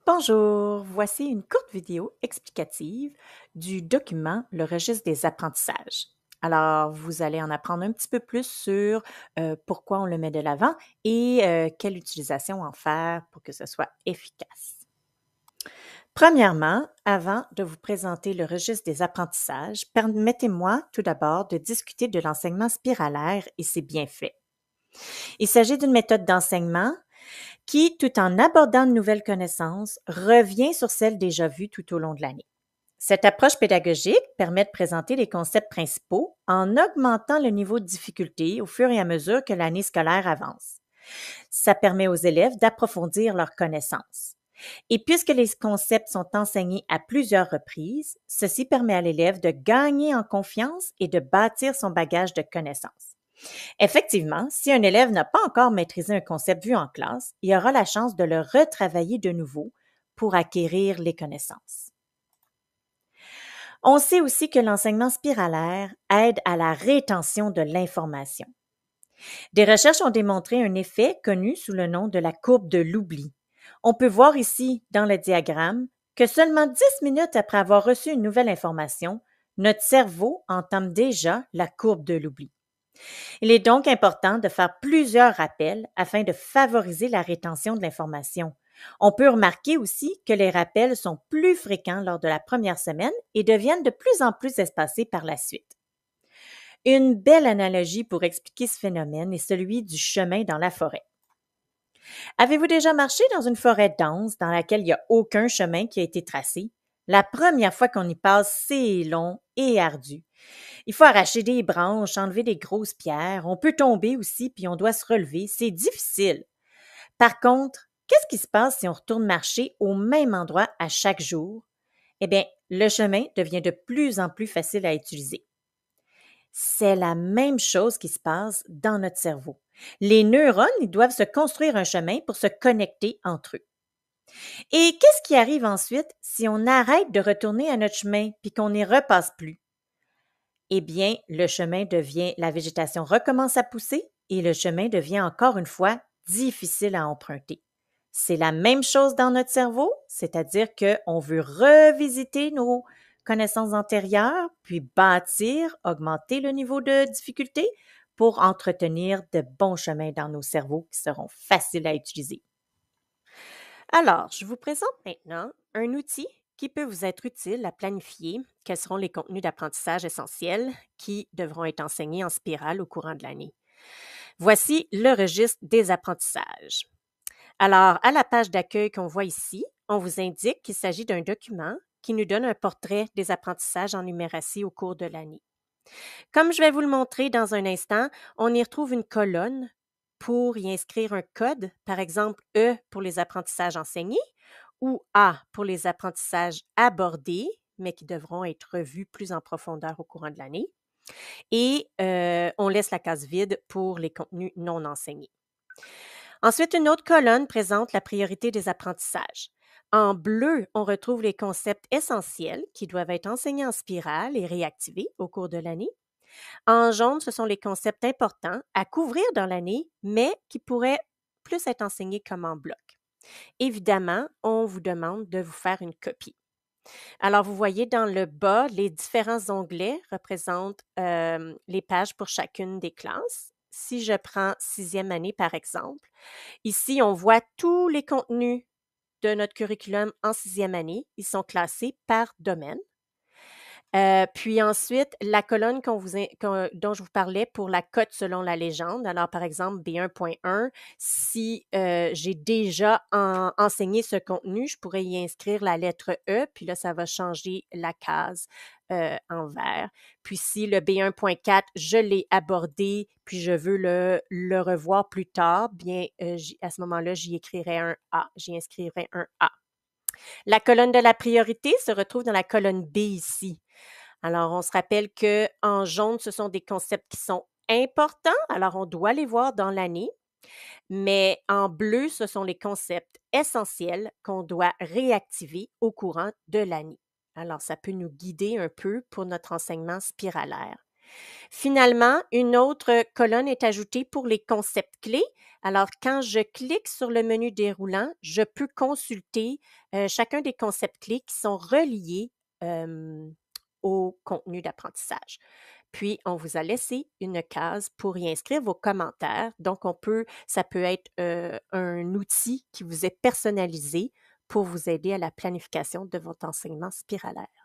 Bonjour, voici une courte vidéo explicative du document Le registre des apprentissages. Alors, vous allez en apprendre un petit peu plus sur pourquoi on le met de l'avant et quelle utilisation en faire pour que ce soit efficace. Premièrement, avant de vous présenter le registre des apprentissages, permettez-moi tout d'abord de discuter de l'enseignement spiralaire et ses bienfaits. Il s'agit d'une méthode d'enseignement qui, tout en abordant de nouvelles connaissances, revient sur celles déjà vues tout au long de l'année. Cette approche pédagogique permet de présenter les concepts principaux en augmentant le niveau de difficulté au fur et à mesure que l'année scolaire avance. Ça permet aux élèves d'approfondir leurs connaissances. Et puisque les concepts sont enseignés à plusieurs reprises, ceci permet à l'élève de gagner en confiance et de bâtir son bagage de connaissances. Effectivement, si un élève n'a pas encore maîtrisé un concept vu en classe, il aura la chance de le retravailler de nouveau pour acquérir les connaissances. On sait aussi que l'enseignement spiralaire aide à la rétention de l'information. Des recherches ont démontré un effet connu sous le nom de la courbe de l'oubli. On peut voir ici, dans le diagramme, que seulement 10 minutes après avoir reçu une nouvelle information, notre cerveau entame déjà la courbe de l'oubli. Il est donc important de faire plusieurs rappels afin de favoriser la rétention de l'information. On peut remarquer aussi que les rappels sont plus fréquents lors de la première semaine et deviennent de plus en plus espacés par la suite. Une belle analogie pour expliquer ce phénomène est celui du chemin dans la forêt. Avez-vous déjà marché dans une forêt dense dans laquelle il n'y a aucun chemin qui a été tracé? La première fois qu'on y passe, c'est long et ardu. Il faut arracher des branches, enlever des grosses pierres. On peut tomber aussi, puis on doit se relever. C'est difficile. Par contre, qu'est-ce qui se passe si on retourne marcher au même endroit à chaque jour? Eh bien, le chemin devient de plus en plus facile à utiliser. C'est la même chose qui se passe dans notre cerveau. Les neurones, ils doivent se construire un chemin pour se connecter entre eux. Et qu'est-ce qui arrive ensuite si on arrête de retourner à notre chemin puis qu'on n'y repasse plus? Eh bien, la végétation recommence à pousser et le chemin devient encore une fois difficile à emprunter. C'est la même chose dans notre cerveau, c'est-à-dire qu'on veut revisiter nos connaissances antérieures, puis bâtir, augmenter le niveau de difficulté pour entretenir de bons chemins dans nos cerveaux qui seront faciles à utiliser. Alors, je vous présente maintenant un outil qui peut vous être utile à planifier quels seront les contenus d'apprentissage essentiels qui devront être enseignés en spirale au courant de l'année. Voici le registre des apprentissages. Alors, à la page d'accueil qu'on voit ici, on vous indique qu'il s'agit d'un document qui nous donne un portrait des apprentissages en numératie au cours de l'année. Comme je vais vous le montrer dans un instant, on y retrouve une colonne pour y inscrire un code, par exemple E pour les apprentissages enseignés ou A pour les apprentissages abordés, mais qui devront être revus plus en profondeur au courant de l'année. Et on laisse la case vide pour les contenus non enseignés. Ensuite, une autre colonne présente la priorité des apprentissages. En bleu, on retrouve les concepts essentiels qui doivent être enseignés en spirale et réactivés au cours de l'année. En jaune, ce sont les concepts importants à couvrir dans l'année, mais qui pourraient plus être enseignés comme en bloc. Évidemment, on vous demande de vous faire une copie. Alors, vous voyez dans le bas, les différents onglets représentent les pages pour chacune des classes. Si je prends sixième année, par exemple, ici, on voit tous les contenus de notre curriculum en sixième année. Ils sont classés par domaine. Puis ensuite, la colonne dont je vous parlais pour la cote selon la légende. Alors, par exemple, B1.1, si j'ai déjà enseigné ce contenu, je pourrais y inscrire la lettre E, puis là, ça va changer la case en vert. Puis si le B1.4, je l'ai abordé, puis je veux le revoir plus tard, bien, à ce moment-là, j'y écrirai un A. J'y inscrirai un A. La colonne de la priorité se retrouve dans la colonne B ici. Alors, on se rappelle qu'en jaune, ce sont des concepts qui sont importants, alors on doit les voir dans l'année, mais en bleu, ce sont les concepts essentiels qu'on doit réactiver au courant de l'année. Alors, ça peut nous guider un peu pour notre enseignement spiralaire. Finalement, une autre colonne est ajoutée pour les concepts clés. Alors, quand je clique sur le menu déroulant, je peux consulter chacun des concepts clés qui sont reliés euh, au contenu d'apprentissage. Puis, on vous a laissé une case pour y inscrire vos commentaires. Donc, ça peut être un outil qui vous est personnalisé pour vous aider à la planification de votre enseignement spiralaire.